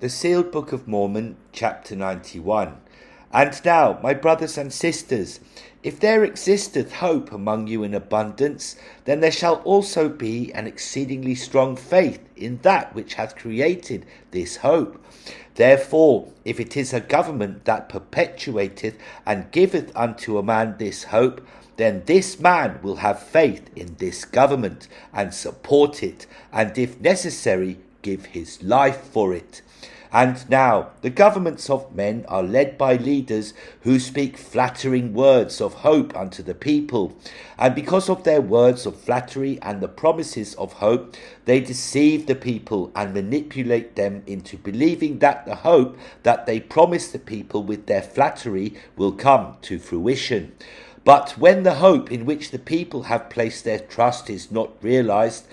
The Sealed Book of Mormon, chapter 91. And now, my brothers and sisters, if there existeth hope among you in abundance, then there shall also be an exceedingly strong faith in that which hath created this hope. Therefore, if it is a government that perpetuateth and giveth unto a man this hope, then this man will have faith in this government, and support it, and if necessary, give his life for it. And now the governments of men are led by leaders who speak flattering words of hope unto the people. And because of their words of flattery and the promises of hope, they deceive the people and manipulate them into believing that the hope that they promise the people with their flattery will come to fruition. But when the hope in which the people have placed their trust is not realized,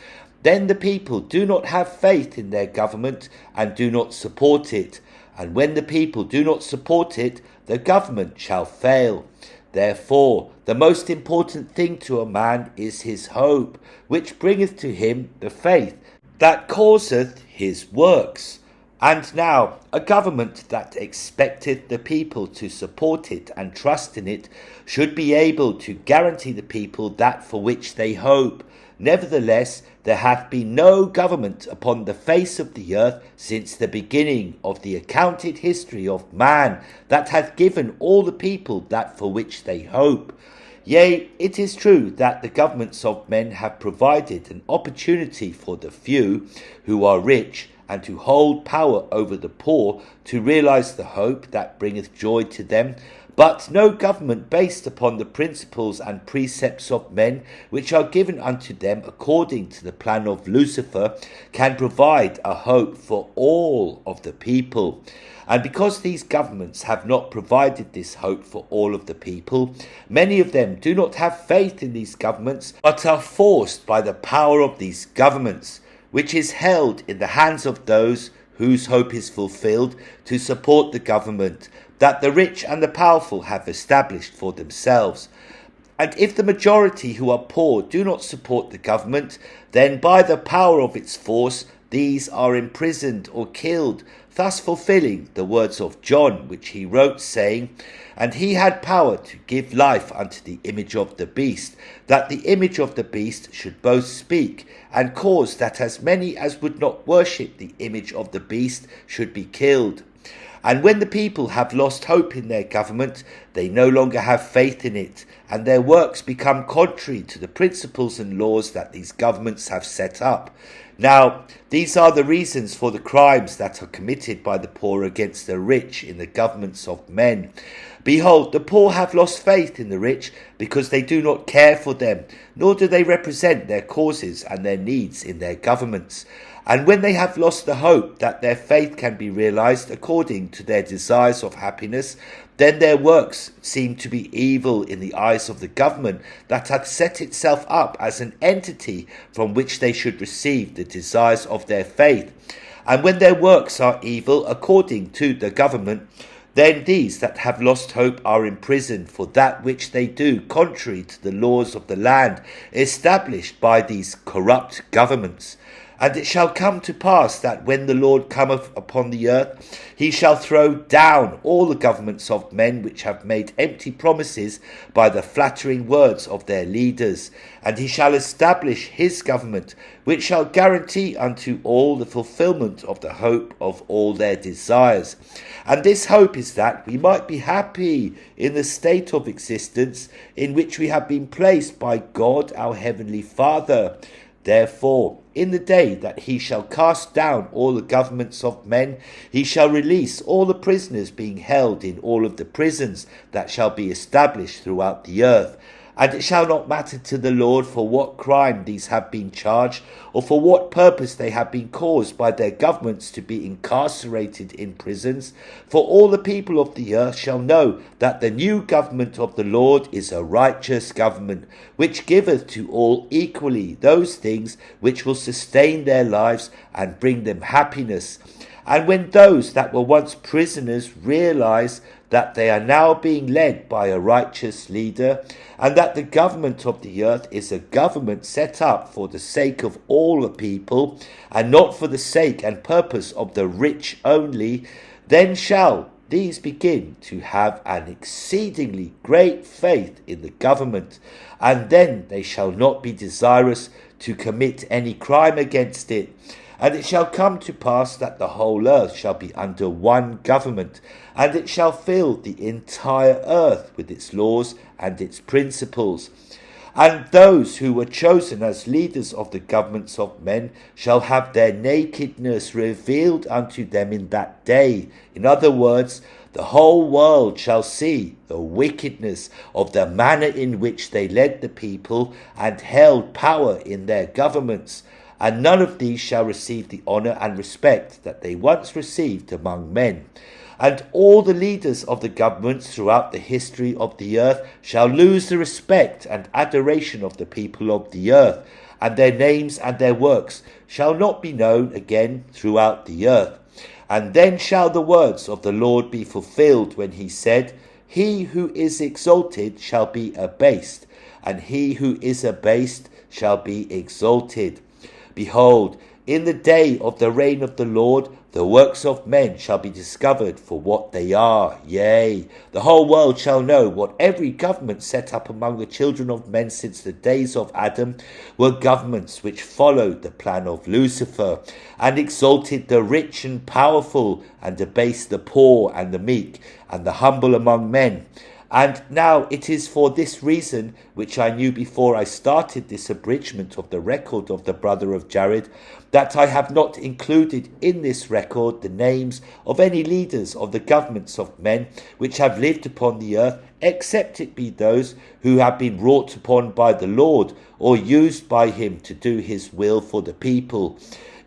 then the people do not have faith in their government and do not support it. And when the people do not support it, the government shall fail. Therefore, the most important thing to a man is his hope, which bringeth to him the faith that causeth his works. And now, a government that expecteth the people to support it and trust in it should be able to guarantee the people that for which they hope. Nevertheless, there hath been no government upon the face of the earth since the beginning of the accounted history of man that hath given all the people that for which they hope. Yea, it is true that the governments of men have provided an opportunity for the few who are rich and to hold power over the poor to realize the hope that bringeth joy to them. But no government based upon the principles and precepts of men which are given unto them according to the plan of Lucifer can provide a hope for all of the people. And because these governments have not provided this hope for all of the people, many of them do not have faith in these governments, but are forced by the power of these governments, which is held in the hands of those whose hope is fulfilled, to support the government that the rich and the powerful have established for themselves. And if the majority who are poor do not support the government, then by the power of its force these are imprisoned or killed, thus fulfilling the words of John, which he wrote, saying, And he had power to give life unto the image of the beast, that the image of the beast should both speak, and cause that as many as would not worship the image of the beast should be killed. And when the people have lost hope in their government, they no longer have faith in it, and their works become contrary to the principles and laws that these governments have set up. Now, these are the reasons for the crimes that are committed by the poor against the rich in the governments of men. Behold, the poor have lost faith in the rich because they do not care for them, nor do they represent their causes and their needs in their governments. And when they have lost the hope that their faith can be realized according to their desires of happiness, then their works seem to be evil in the eyes of the government that hath set itself up as an entity from which they should receive the desires of their faith. And when their works are evil according to the government, then these that have lost hope are imprisoned for that which they do contrary to the laws of the land established by these corrupt governments. And it shall come to pass that when the Lord cometh upon the earth, he shall throw down all the governments of men which have made empty promises by the flattering words of their leaders. And he shall establish his government, which shall guarantee unto all the fulfillment of the hope of all their desires. And this hope is that we might be happy in the state of existence in which we have been placed by God our heavenly Father. Therefore, in the day that he shall cast down all the governments of men, he shall release all the prisoners being held in all of the prisons that shall be established throughout the earth. And it shall not matter to the Lord for what crime these have been charged, or for what purpose they have been caused by their governments to be incarcerated in prisons. For all the people of the earth shall know that the new government of the Lord is a righteous government, which giveth to all equally those things which will sustain their lives and bring them happiness. And when those that were once prisoners realize that they are now being led by a righteous leader, and that the government of the earth is a government set up for the sake of all the people, and not for the sake and purpose of the rich only, then shall these begin to have an exceedingly great faith in the government, and then they shall not be desirous to commit any crime against it. And it shall come to pass that the whole earth shall be under one government, and it shall fill the entire earth with its laws and its principles. And those who were chosen as leaders of the governments of men shall have their nakedness revealed unto them in that day. In other words, the whole world shall see the wickedness of the manner in which they led the people and held power in their governments. And none of these shall receive the honour and respect that they once received among men. And all the leaders of the governments throughout the history of the earth shall lose the respect and adoration of the people of the earth, and their names and their works shall not be known again throughout the earth. And then shall the words of the Lord be fulfilled when he said, He who is exalted shall be abased, and he who is abased shall be exalted. Behold, in the day of the reign of the Lord, the works of men shall be discovered for what they are. Yea, the whole world shall know what every government set up among the children of men since the days of Adam were governments which followed the plan of Lucifer, and exalted the rich and powerful, and abased the poor and the meek, and the humble among men. And now it is for this reason, which I knew before I started this abridgment of the record of the brother of Jared, that I have not included in this record the names of any leaders of the governments of men which have lived upon the earth, except it be those who have been wrought upon by the Lord, or used by him to do his will for the people,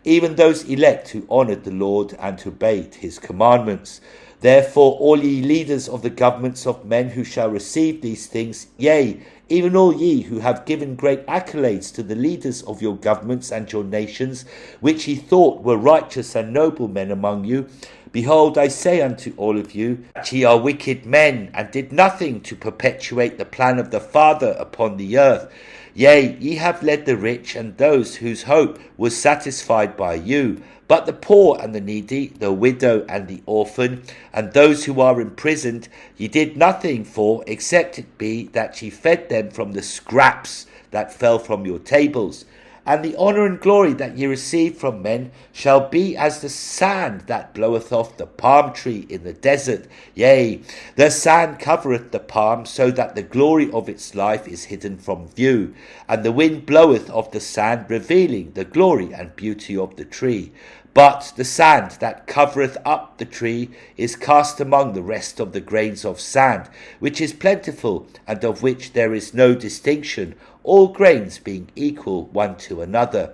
even those elect who honoured the Lord and obeyed his commandments. Therefore all ye leaders of the governments of men who shall receive these things, yea, even all ye who have given great accolades to the leaders of your governments and your nations, which ye thought were righteous and noble men among you, behold, I say unto all of you, that ye are wicked men, and did nothing to perpetuate the plan of the Father upon the earth. Yea, ye have led the rich and those whose hope was satisfied by you, but the poor and the needy, the widow and the orphan, and those who are imprisoned, ye did nothing for, except it be that ye fed them from the scraps that fell from your tables. And the honour and glory that ye receive from men shall be as the sand that bloweth off the palm tree in the desert. Yea, the sand covereth the palm, so that the glory of its life is hidden from view. And the wind bloweth of the sand, revealing the glory and beauty of the tree. But the sand that covereth up the tree is cast among the rest of the grains of sand, which is plentiful, and of which there is no distinction, all grains being equal one to another.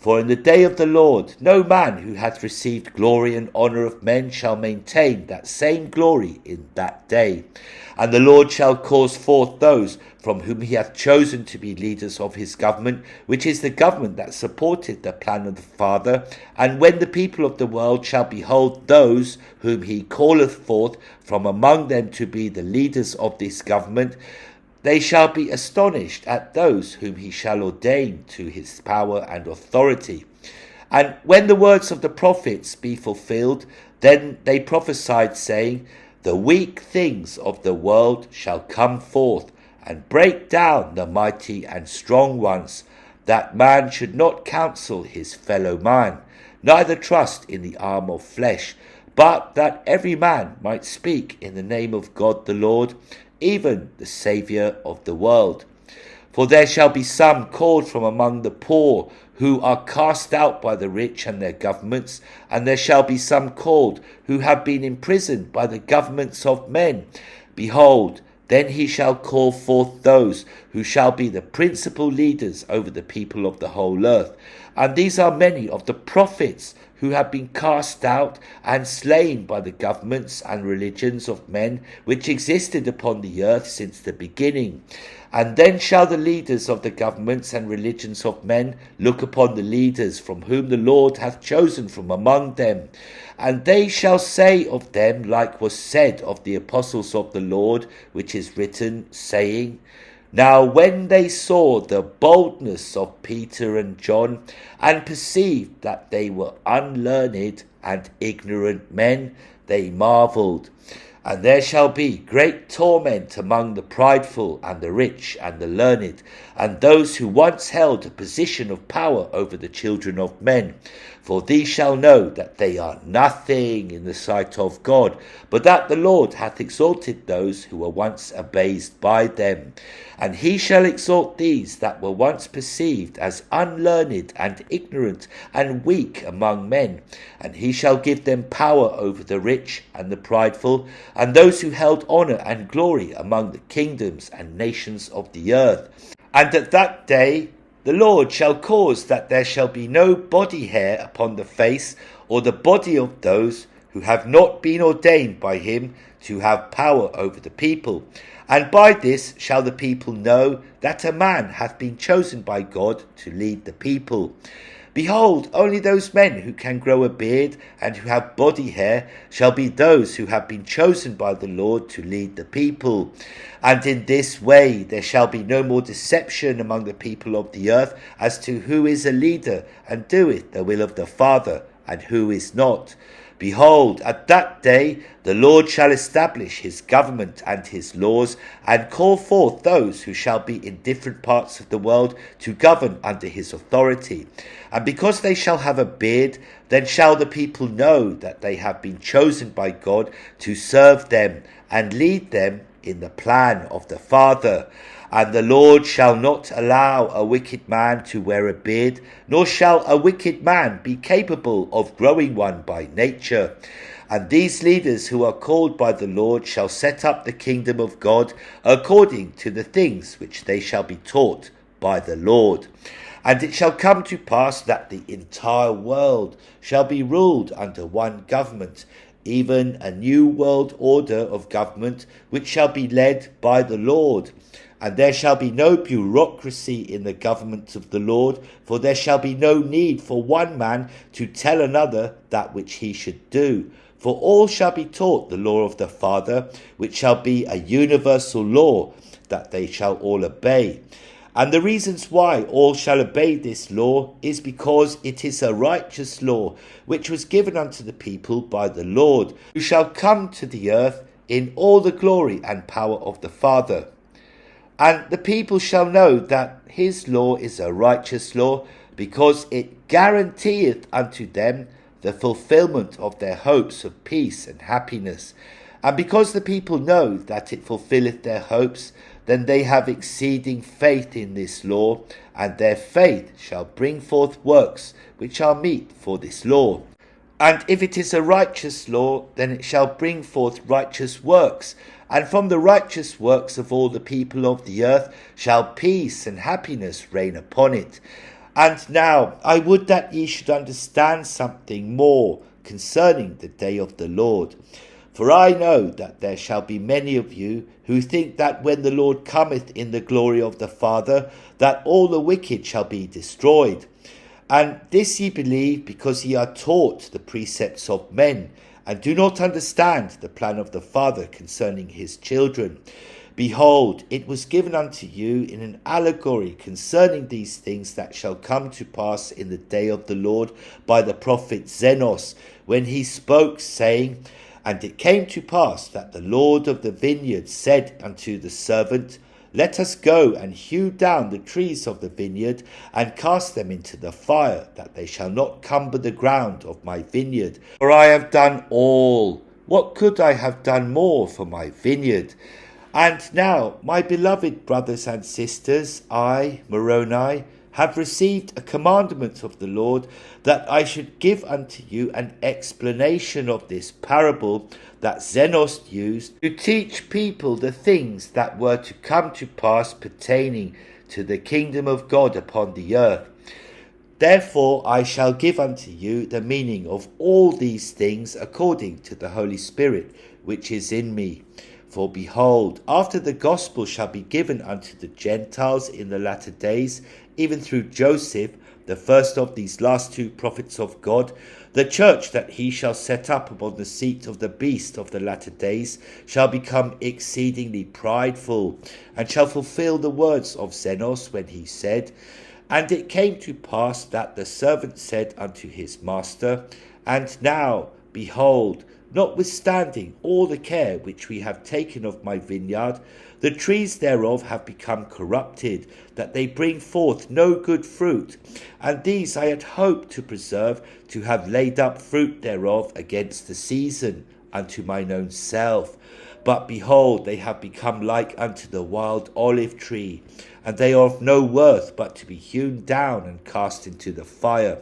For in the day of the Lord no man who hath received glory and honour of men shall maintain that same glory in that day. And the Lord shall cause forth those from whom he hath chosen to be leaders of his government, which is the government that supported the plan of the Father. And when the people of the world shall behold those whom he calleth forth from among them to be the leaders of this government, they shall be astonished at those whom he shall ordain to his power and authority. And when the words of the prophets be fulfilled, then they prophesied, saying, The weak things of the world shall come forth, and break down the mighty and strong ones, that man should not counsel his fellow man, neither trust in the arm of flesh, but that every man might speak in the name of God the Lord, even the Saviour of the world. For there shall be some called from among the poor, who are cast out by the rich and their governments, and there shall be some called, who have been imprisoned by the governments of men. Behold, then he shall call forth those who shall be the principal leaders over the people of the whole earth. And these are many of the prophets who have been cast out and slain by the governments and religions of men which existed upon the earth since the beginning. And then shall the leaders of the governments and religions of men look upon the leaders from whom the Lord hath chosen from among them. And they shall say of them like was said of the apostles of the Lord, which is written, saying, Now when they saw the boldness of Peter and John, and perceived that they were unlearned and ignorant men, they marvelled. And there shall be great torment among the prideful and the rich and the learned, and those who once held a position of power over the children of men. For these shall know that they are nothing in the sight of God, but that the Lord hath exalted those who were once abased by them. And he shall exalt these that were once perceived as unlearned and ignorant and weak among men. And he shall give them power over the rich and the prideful, and those who held honour and glory among the kingdoms and nations of the earth. And at that day the Lord shall cause that there shall be no body hair upon the face or the body of those who have not been ordained by him to have power over the people. And by this shall the people know that a man hath been chosen by God to lead the people. Behold, only those men who can grow a beard and who have body hair shall be those who have been chosen by the Lord to lead the people. And in this way there shall be no more deception among the people of the earth as to who is a leader and doeth the will of the Father, and who is not. Behold, at that day the Lord shall establish his government and his laws, and call forth those who shall be in different parts of the world to govern under his authority. And because they shall have a beard, then shall the people know that they have been chosen by God to serve them and lead them in the plan of the Father. And the Lord shall not allow a wicked man to wear a beard, nor shall a wicked man be capable of growing one by nature. And these leaders who are called by the Lord shall set up the kingdom of God according to the things which they shall be taught by the Lord. And it shall come to pass that the entire world shall be ruled under one government, even a new world order of government, which shall be led by the Lord. And there shall be no bureaucracy in the government of the Lord, for there shall be no need for one man to tell another that which he should do. For all shall be taught the law of the Father, which shall be a universal law, that they shall all obey. And the reasons why all shall obey this law is because it is a righteous law, which was given unto the people by the Lord, who shall come to the earth in all the glory and power of the Father. And the people shall know that his law is a righteous law, because it guaranteeth unto them the fulfillment of their hopes of peace and happiness. And because the people know that it fulfilleth their hopes, then they have exceeding faith in this law, and their faith shall bring forth works which are meet for this law. And if it is a righteous law, then it shall bring forth righteous works, and from the righteous works of all the people of the earth shall peace and happiness reign upon it. And now I would that ye should understand something more concerning the day of the Lord. For I know that there shall be many of you who think that when the Lord cometh in the glory of the Father, that all the wicked shall be destroyed. And this ye believe because ye are taught the precepts of men, and do not understand the plan of the Father concerning his children. Behold, it was given unto you in an allegory concerning these things that shall come to pass in the day of the Lord by the prophet Zenos, when he spoke, saying, And it came to pass that the Lord of the vineyard said unto the servant, Let us go and hew down the trees of the vineyard, and cast them into the fire, that they shall not cumber the ground of my vineyard. For I have done all. What could I have done more for my vineyard? And now, my beloved brothers and sisters, I, Moroni, have received a commandment of the Lord, that I should give unto you an explanation of this parable that Zenos used to teach people the things that were to come to pass pertaining to the kingdom of God upon the earth. Therefore I shall give unto you the meaning of all these things according to the Holy Spirit which is in me. For behold, after the gospel shall be given unto the Gentiles in the latter days, even through Joseph, the first of these last two prophets of God, the church that he shall set up upon the seat of the beast of the latter days shall become exceedingly prideful, and shall fulfill the words of Zenos when he said, And it came to pass that the servant said unto his master, And now, behold, notwithstanding all the care which we have taken of my vineyard, the trees thereof have become corrupted, that they bring forth no good fruit. And these I had hoped to preserve, to have laid up fruit thereof against the season, unto mine own self. But behold, they have become like unto the wild olive tree, and they are of no worth but to be hewn down and cast into the fire.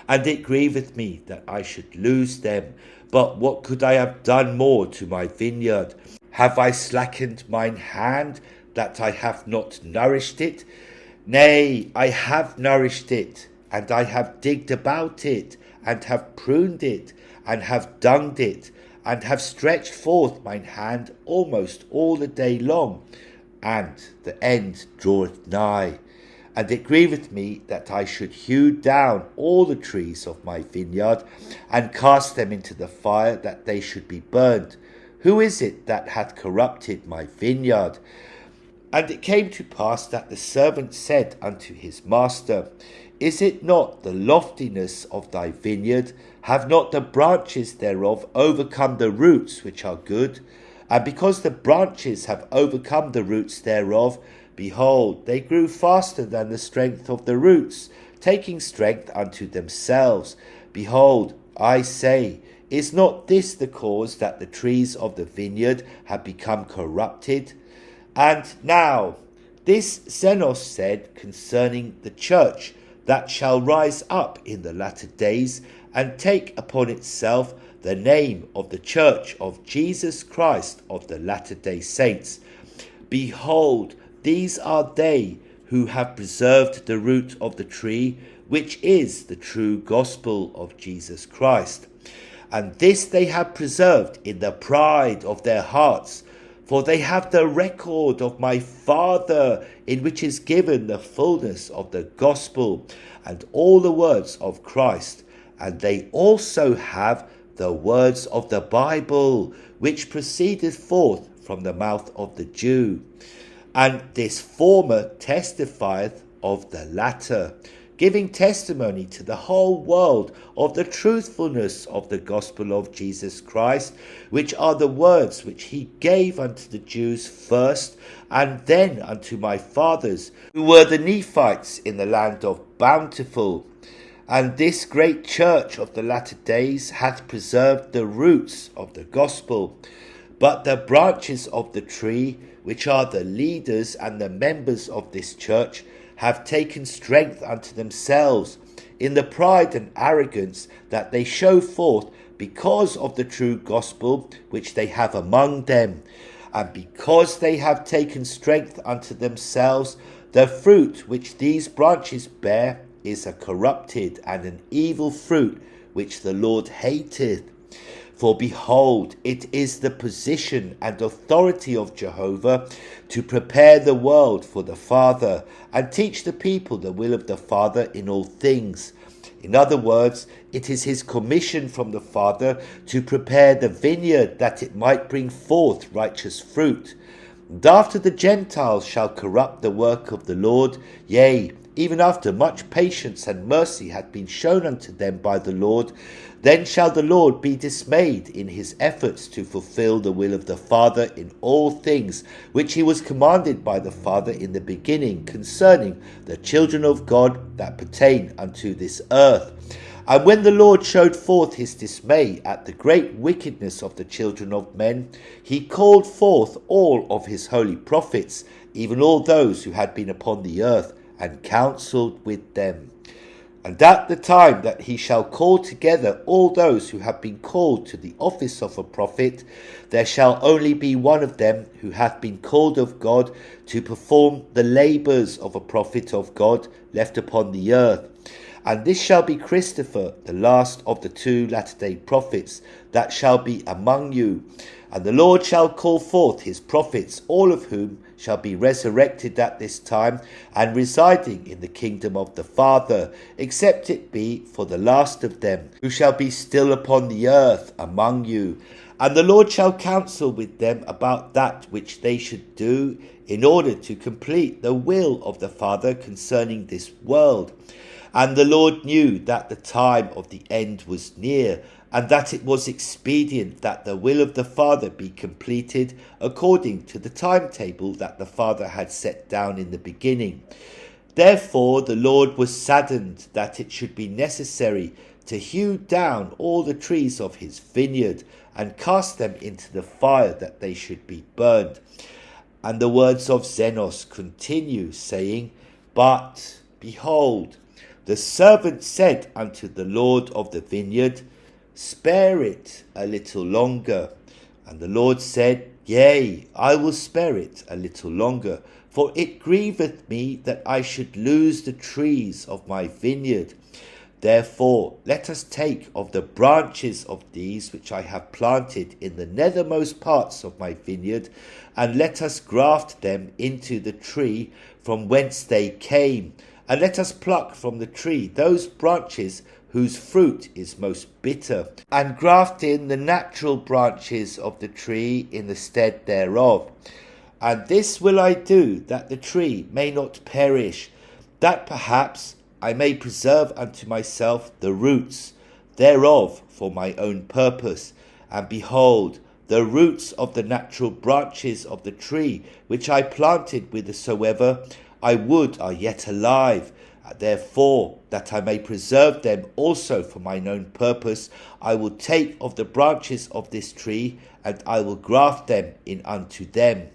And it grieveth me that I should lose them. But what could I have done more to my vineyard? Have I slackened mine hand, that I have not nourished it? Nay, I have nourished it, and I have digged about it, and have pruned it, and have dunged it, and have stretched forth mine hand almost all the day long, and the end draweth nigh. And it grieveth me that I should hew down all the trees of my vineyard, and cast them into the fire, that they should be burned. Who is it that hath corrupted my vineyard? And it came to pass that the servant said unto his master, Is it not the loftiness of thy vineyard? Have not the branches thereof overcome the roots which are good? And because the branches have overcome the roots thereof, behold, they grew faster than the strength of the roots, taking strength unto themselves. Behold, I say, is not this the cause that the trees of the vineyard have become corrupted? And now, this Zenos said concerning the church that shall rise up in the latter days, and take upon itself the name of the church of Jesus Christ of the latter-day saints. Behold, these are they who have preserved the root of the tree, which is the true gospel of Jesus Christ. And this they have preserved in the pride of their hearts, for they have the record of my Father, in which is given the fullness of the gospel and all the words of Christ. And they also have the words of the Bible, which proceedeth forth from the mouth of the Jew. And this former testifieth of the latter, giving testimony to the whole world of the truthfulness of the gospel of Jesus Christ, which are the words which he gave unto the Jews first, and then unto my fathers, who were the Nephites in the land of Bountiful. And this great church of the latter days hath preserved the roots of the gospel. But the branches of the tree, which are the leaders and the members of this church, have taken strength unto themselves in the pride and arrogance that they show forth because of the true gospel which they have among them. And because they have taken strength unto themselves, the fruit which these branches bear is a corrupted and an evil fruit which the Lord hateth. For behold, it is the position and authority of Jehovah to prepare the world for the Father, and teach the people the will of the Father in all things. In other words, it is his commission from the Father to prepare the vineyard, that it might bring forth righteous fruit. And after the Gentiles shall corrupt the work of the Lord, yea, even after much patience and mercy hath been shown unto them by the Lord, then shall the Lord be dismayed in his efforts to fulfill the will of the Father in all things, which he was commanded by the Father in the beginning concerning the children of God that pertain unto this earth. And when the Lord showed forth his dismay at the great wickedness of the children of men, he called forth all of his holy prophets, even all those who had been upon the earth, and counselled with them. And at the time that he shall call together all those who have been called to the office of a prophet, there shall only be one of them who hath been called of God to perform the labours of a prophet of God left upon the earth. And this shall be Christopher, the last of the 2 latter-day prophets, that shall be among you. And the Lord shall call forth his prophets, all of whom shall be resurrected at this time, and residing in the kingdom of the Father, except it be for the last of them, who shall be still upon the earth among you. And the Lord shall counsel with them about that which they should do, in order to complete the will of the Father concerning this world. And the Lord knew that the time of the end was near, and that it was expedient that the will of the Father be completed according to the timetable that the Father had set down in the beginning. Therefore the Lord was saddened that it should be necessary to hew down all the trees of his vineyard, and cast them into the fire, that they should be burned. And the words of Zenos continue, saying, But, behold, the servant said unto the Lord of the vineyard, Spare it a little longer. And the Lord said, Yea, I will spare it a little longer, for it grieveth me that I should lose the trees of my vineyard. Therefore let us take of the branches of these which I have planted in the nethermost parts of my vineyard, and let us graft them into the tree from whence they came, and let us pluck from the tree those branches whose fruit is most bitter, and graft in the natural branches of the tree in the stead thereof. And this will I do, that the tree may not perish, that perhaps I may preserve unto myself the roots thereof for my own purpose. And behold, the roots of the natural branches of the tree which I planted whithersoever I would are yet alive. Therefore, that I may preserve them also for mine own purpose, I will take of the branches of this tree, and I will graft them in unto them.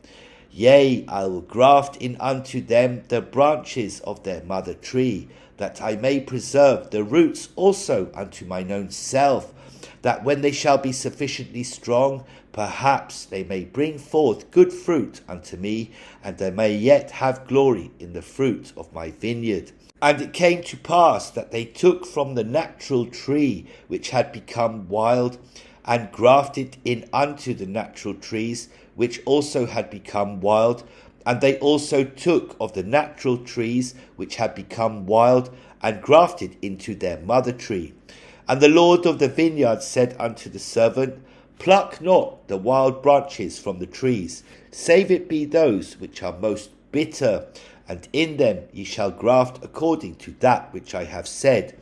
Yea, I will graft in unto them the branches of their mother tree, that I may preserve the roots also unto mine own self, that when they shall be sufficiently strong, perhaps they may bring forth good fruit unto me, and I may yet have glory in the fruit of my vineyard. And it came to pass that they took from the natural tree which had become wild, and grafted in unto the natural trees which also had become wild. And they also took of the natural trees which had become wild, and grafted into their mother tree. And the Lord of the vineyard said unto the servant, Pluck not the wild branches from the trees, save it be those which are most bitter, and in them ye shall graft according to that which I have said.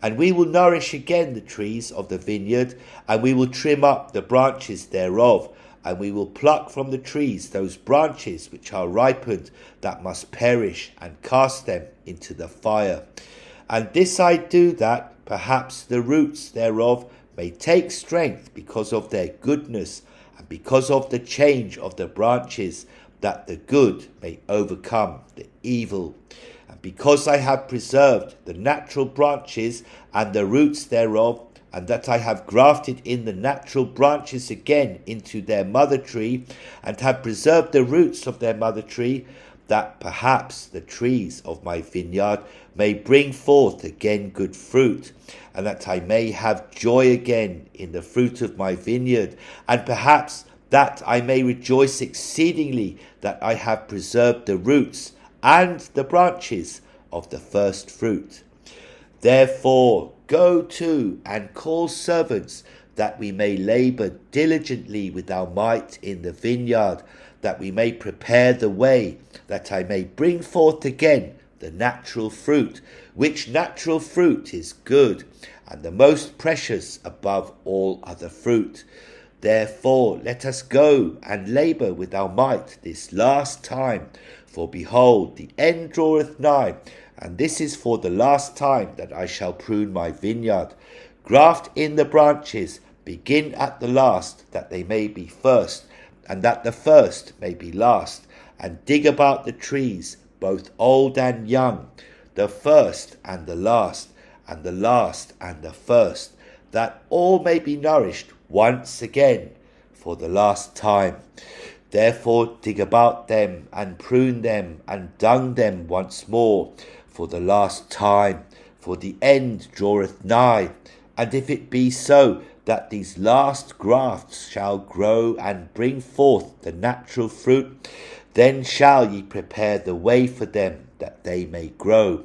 And we will nourish again the trees of the vineyard, and we will trim up the branches thereof, and we will pluck from the trees those branches which are ripened that must perish, and cast them into the fire. And this I do, that perhaps the roots thereof may take strength because of their goodness, and because of the change of the branches, that the good may overcome the evil. And because I have preserved the natural branches and the roots thereof, and that I have grafted in the natural branches again into their mother tree, and have preserved the roots of their mother tree, that perhaps the trees of my vineyard may bring forth again good fruit, and that I may have joy again in the fruit of my vineyard, and perhaps that I may rejoice exceedingly that I have preserved the roots and the branches of the first fruit. Therefore go to and call servants, that we may labour diligently with our might in the vineyard, that we may prepare the way, that I may bring forth again the natural fruit, which natural fruit is good, and the most precious above all other fruit. Therefore let us go and labour with our might this last time, for behold, the end draweth nigh, and this is for the last time that I shall prune my vineyard. Graft in the branches, begin at the last, that they may be first, and that the first may be last, and dig about the trees, both old and young, the first and the last and the first, that all may be nourished once again for the last time. Therefore dig about them, and prune them, and dung them once more for the last time, for the end draweth nigh. And if it be so, that these last grafts shall grow and bring forth the natural fruit, then shall ye prepare the way for them, that they may grow.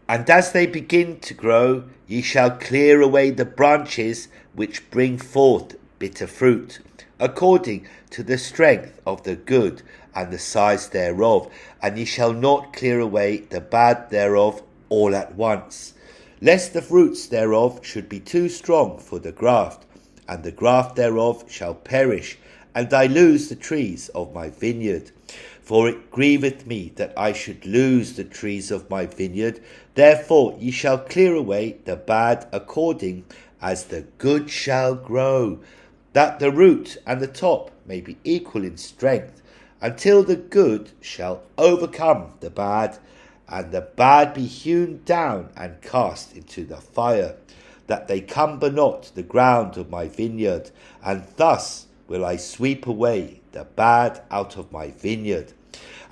And as they begin to grow, ye shall clear away the branches which bring forth bitter fruit, according to the strength of the good and the size thereof, and ye shall not clear away the bad thereof all at once, lest the fruits thereof should be too strong for the graft, and the graft thereof shall perish, and I lose the trees of my vineyard. For it grieveth me that I should lose the trees of my vineyard. Therefore ye shall clear away the bad according as the good shall grow, that the root and the top may be equal in strength, until the good shall overcome the bad, and the bad be hewn down and cast into the fire, that they cumber not the ground of my vineyard. And thus will I sweep away the bad out of my vineyard.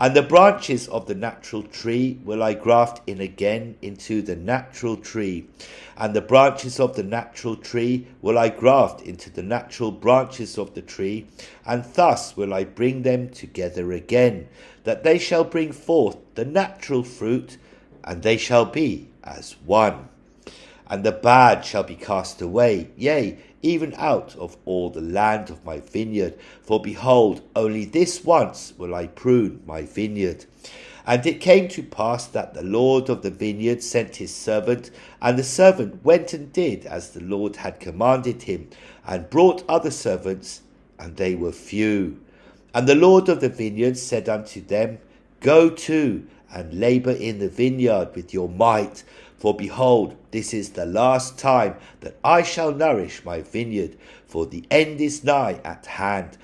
And the branches of the natural tree will I graft in again into the natural tree, and the branches of the natural tree will I graft into the natural branches of the tree, and thus will I bring them together again, that they shall bring forth the natural fruit, and they shall be as one. And the bad shall be cast away, yea, even out of all the land of my vineyard. For behold, only this once will I prune my vineyard. And it came to pass that the Lord of the vineyard sent his servant, and the servant went and did as the Lord had commanded him, and brought other servants, and they were few. And the Lord of the vineyard said unto them, Go to, and labour in the vineyard with your might. For behold, this is the last time that I shall nourish my vineyard, for the end is nigh at hand,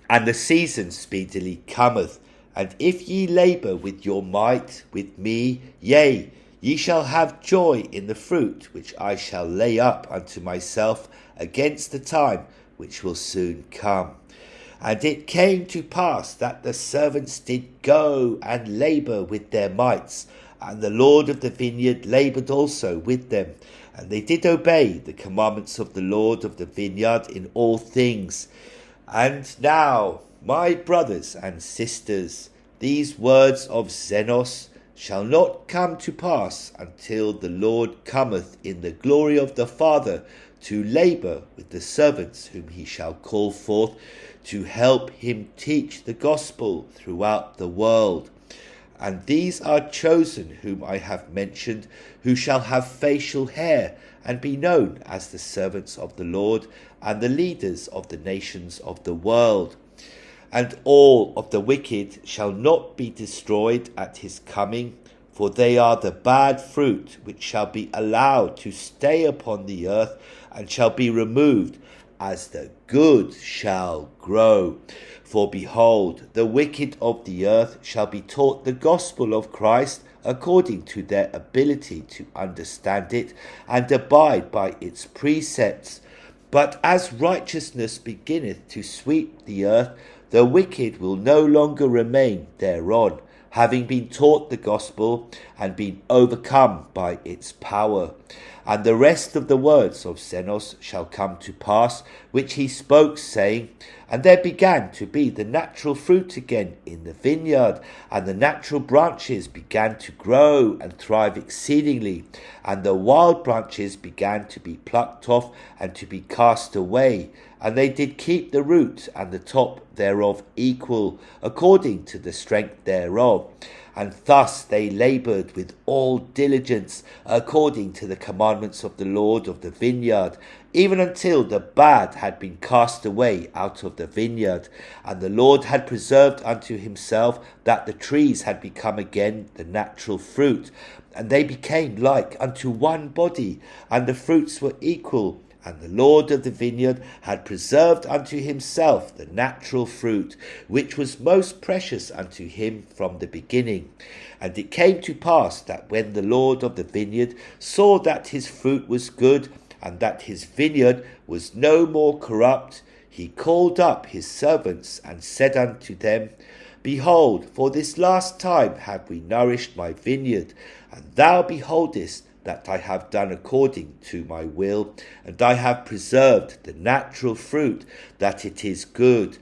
and the season speedily cometh. And if ye labour with your might with me, yea, ye shall have joy in the fruit which I shall lay up unto myself against the time which will soon come. And it came to pass that the servants did go and labour with their mights, and the Lord of the vineyard laboured also with them, and they did obey the commandments of the Lord of the vineyard in all things. And now, my brothers and sisters, these words of Zenos shall not come to pass until the Lord cometh in the glory of the Father to labour with the servants whom he shall call forth to help him teach the gospel throughout the world. And these are chosen whom I have mentioned, who shall have facial hair, and be known as the servants of the Lord, and the leaders of the nations of the world. And all of the wicked shall not be destroyed at his coming, for they are the bad fruit which shall be allowed to stay upon the earth, and shall be removed, as the good shall grow. For behold, the wicked of the earth shall be taught the gospel of Christ according to their ability to understand it and abide by its precepts. But as righteousness beginneth to sweep the earth, the wicked will no longer remain thereon, having been taught the gospel and been overcome by its power. And the rest of the words of Zenos shall come to pass, which he spoke, saying, And there began to be the natural fruit again in the vineyard, and the natural branches began to grow and thrive exceedingly, and the wild branches began to be plucked off and to be cast away, and they did keep the root and the top thereof equal, according to the strength thereof. And thus they laboured with all diligence, according to the commandments of the Lord of the vineyard, even until the bad had been cast away out of the vineyard. And the Lord had preserved unto himself that the trees had become again the natural fruit, and they became like unto one body, and the fruits were equal. And the Lord of the vineyard had preserved unto himself the natural fruit, which was most precious unto him from the beginning. And it came to pass that when the Lord of the vineyard saw that his fruit was good, and that his vineyard was no more corrupt, he called up his servants and said unto them, Behold, for this last time have we nourished my vineyard, and thou beholdest that I have done according to my will, and I have preserved the natural fruit, that it is good,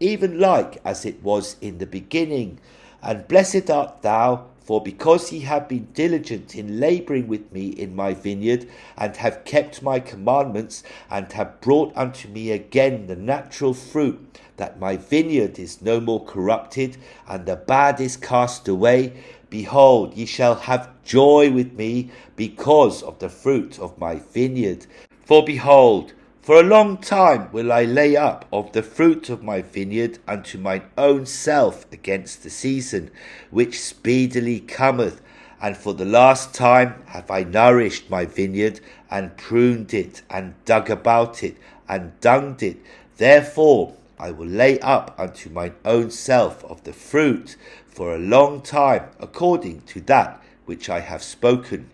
even like as it was in the beginning. And blessed art thou, for because ye have been diligent in labouring with me in my vineyard, and have kept my commandments, and have brought unto me again the natural fruit, that my vineyard is no more corrupted, and the bad is cast away. Behold, ye shall have joy with me because of the fruit of my vineyard. For behold, for a long time will I lay up of the fruit of my vineyard unto mine own self against the season, which speedily cometh. And for the last time have I nourished my vineyard, and pruned it, and dug about it, and dunged it. Therefore I will lay up unto mine own self of the fruit for a long time, according to that which I have spoken.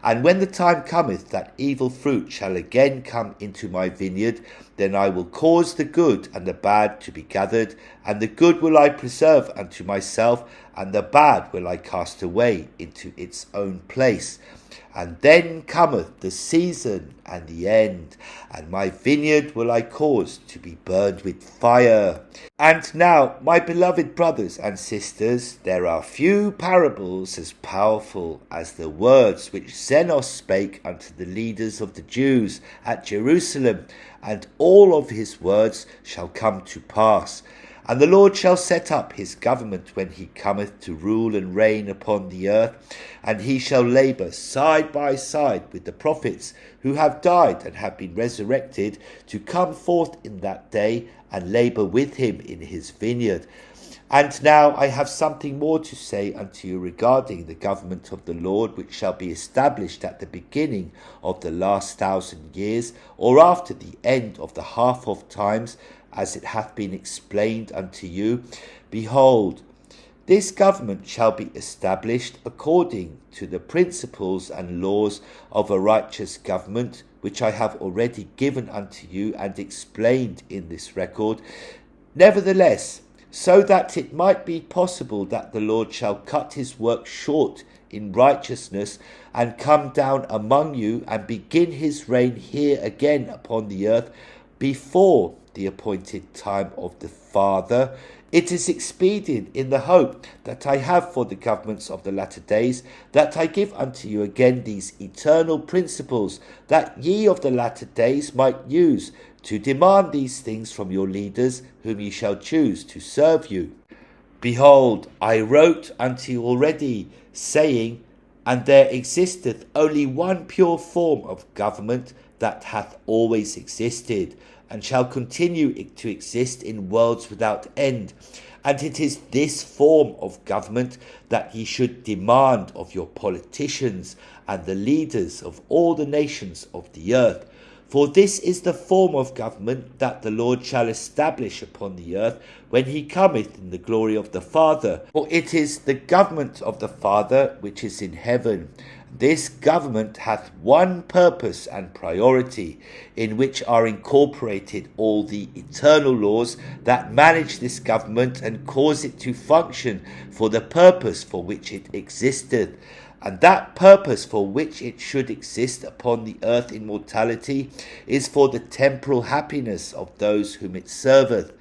And when the time cometh that evil fruit shall again come into my vineyard, then I will cause the good and the bad to be gathered, and the good will I preserve unto myself, and the bad will I cast away into its own place. And then cometh the season and the end, and my vineyard will I cause to be burned with fire. And now, my beloved brothers and sisters, there are few parables as powerful as the words which Zenos spake unto the leaders of the Jews at Jerusalem, and all of his words shall come to pass. And the Lord shall set up his government when he cometh to rule and reign upon the earth, and he shall labour side by side with the prophets who have died and have been resurrected, to come forth in that day and labour with him in his vineyard. And now I have something more to say unto you regarding the government of the Lord, which shall be established at the beginning of the last 1,000 years, or after the end of the half of times, as it hath been explained unto you. Behold, this government shall be established according to the principles and laws of a righteous government, which I have already given unto you and explained in this record. Nevertheless, so that it might be possible that the Lord shall cut his work short in righteousness, and come down among you, and begin his reign here again upon the earth, before the appointed time of the Father, it is expedient, in the hope that I have for the governments of the latter days, that I give unto you again these eternal principles, that ye of the latter days might use to demand these things from your leaders, whom ye shall choose to serve you. Behold, I wrote unto you already, saying, and there existeth only one pure form of government that hath always existed, and shall continue to exist in worlds without end. And it is this form of government that ye should demand of your politicians and the leaders of all the nations of the earth. For this is the form of government that the Lord shall establish upon the earth when he cometh in the glory of the Father. For it is the government of the Father which is in heaven. This government hath one purpose and priority, in which are incorporated all the eternal laws that manage this government and cause it to function for the purpose for which it existeth. And that purpose for which it should exist upon the earth in mortality is for the temporal happiness of those whom it serveth.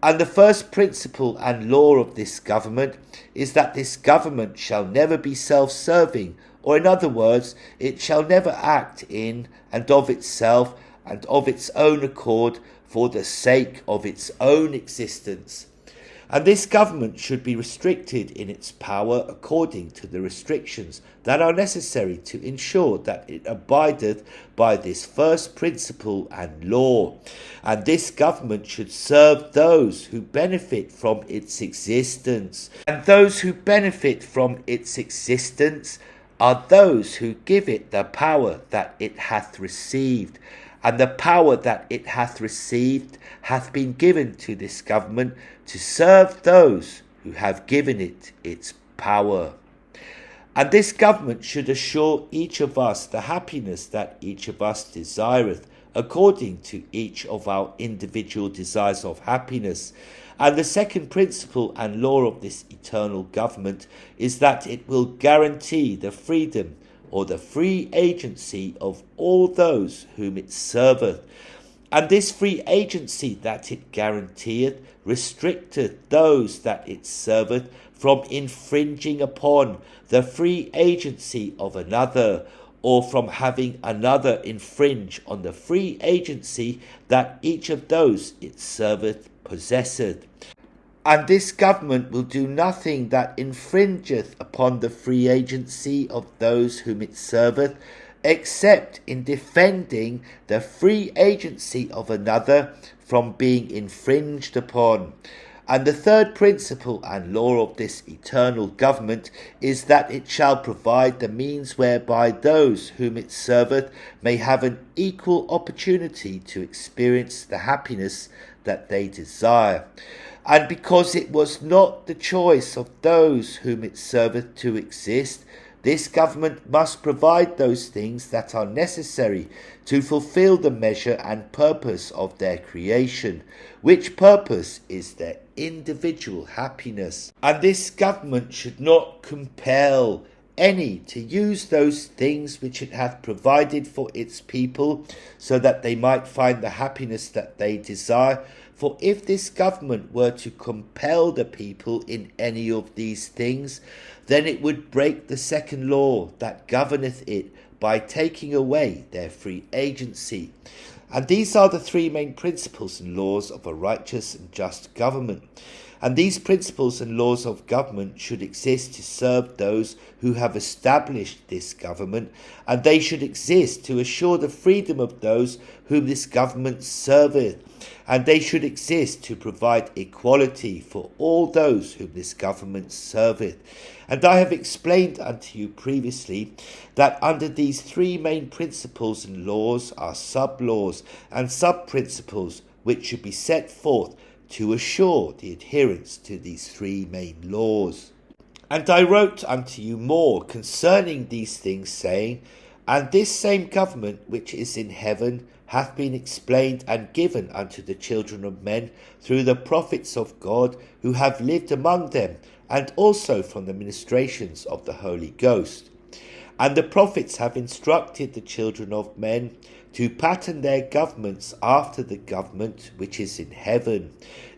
And the first principle and law of this government is that this government shall never be self-serving, or in other words, it shall never act in and of itself and of its own accord for the sake of its own existence. And this government should be restricted in its power according to the restrictions that are necessary to ensure that it abideth by this first principle and law. And this government should serve those who benefit from its existence. And those who benefit from its existence are those who give it the power that it hath received. And the power that it hath received hath been given to this government to serve those who have given it its power. And this government should assure each of us the happiness that each of us desireth, according to each of our individual desires of happiness. And the second principle and law of this eternal government is that it will guarantee the freedom or the free agency of all those whom it serveth. And this free agency that it guaranteeth restricteth those that it serveth from infringing upon the free agency of another, or from having another infringe on the free agency that each of those it serveth possesseth. And this government will do nothing that infringeth upon the free agency of those whom it serveth, except in defending the free agency of another from being infringed upon. And the third principle and law of this eternal government is that it shall provide the means whereby those whom it serveth may have an equal opportunity to experience the happiness that they desire. And because it was not the choice of those whom it serveth to exist, this government must provide those things that are necessary to fulfill the measure and purpose of their creation, which purpose is their individual happiness. And this government should not compel any to use those things which it hath provided for its people, so that they might find the happiness that they desire. For if this government were to compel the people in any of these things, then it would break the second law that governeth it by taking away their free agency. And these are the three main principles and laws of a righteous and just government. And these principles and laws of government should exist to serve those who have established this government, and they should exist to assure the freedom of those whom this government serveth, and they should exist to provide equality for all those whom this government serveth. And I have explained unto you previously that under these three main principles and laws are sub-laws and sub-principles which should be set forth to assure the adherence to these three main laws. And I wrote unto you more concerning these things, saying, And this same government which is in heaven hath been explained and given unto the children of men through the prophets of God who have lived among them, and also from the ministrations of the Holy Ghost. And the prophets have instructed the children of men to pattern their governments after the government which is in heaven,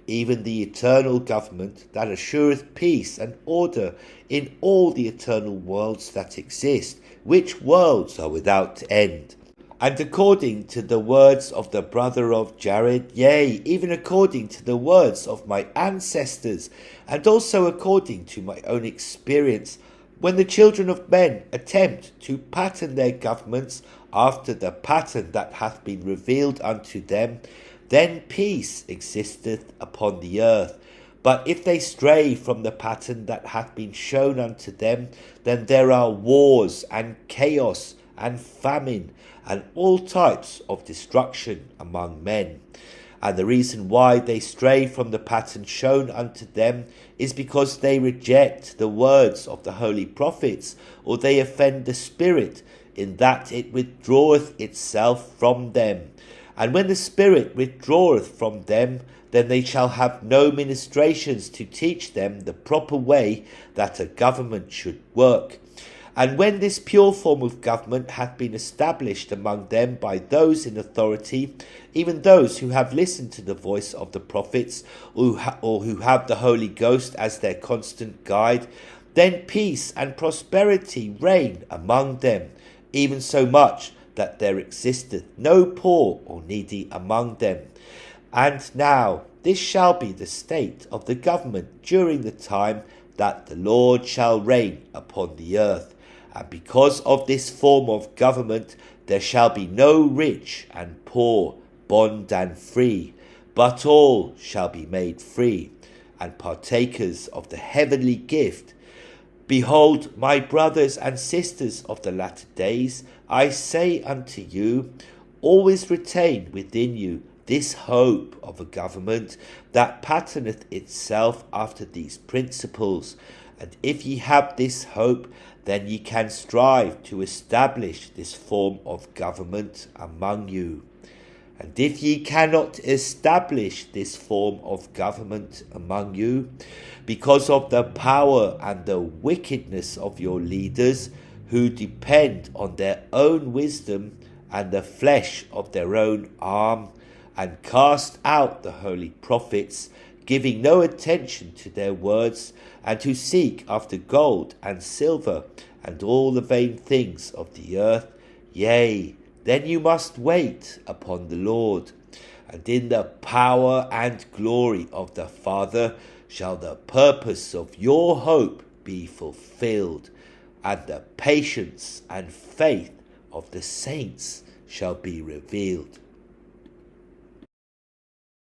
even the eternal government that assureth peace and order in all the eternal worlds that exist, which worlds are without end. And according to the words of the brother of Jared, yea, even according to the words of my ancestors, and also according to my own experience, when the children of men attempt to pattern their governments after the pattern that hath been revealed unto them, then peace existeth upon the earth. But if they stray from the pattern that hath been shown unto them, then there are wars and chaos and famine and all types of destruction among men. And the reason why they stray from the pattern shown unto them is because they reject the words of the holy prophets, or they offend the Spirit, in that it withdraweth itself from them. And when the Spirit withdraweth from them, then they shall have no ministrations to teach them the proper way that a government should work. And when this pure form of government hath been established among them by those in authority, even those who have listened to the voice of the prophets, or who have the Holy Ghost as their constant guide, then peace and prosperity reign among them, even so much that there existeth no poor or needy among them. And now this shall be the state of the government during the time that the Lord shall reign upon the earth. And because of this form of government, there shall be no rich and poor, bond and free, but all shall be made free, and partakers of the heavenly gift. Behold, my brothers and sisters of the latter days, I say unto you, always retain within you this hope of a government that patterneth itself after these principles. And if ye have this hope, then ye can strive to establish this form of government among you. And if ye cannot establish this form of government among you, because of the power and the wickedness of your leaders, who depend on their own wisdom and the flesh of their own arm, and cast out the holy prophets, giving no attention to their words, and who seek after gold and silver and all the vain things of the earth. Yea, then you must wait upon the Lord, and in the power and glory of the Father shall the purpose of your hope be fulfilled, and the patience and faith of the saints shall be revealed.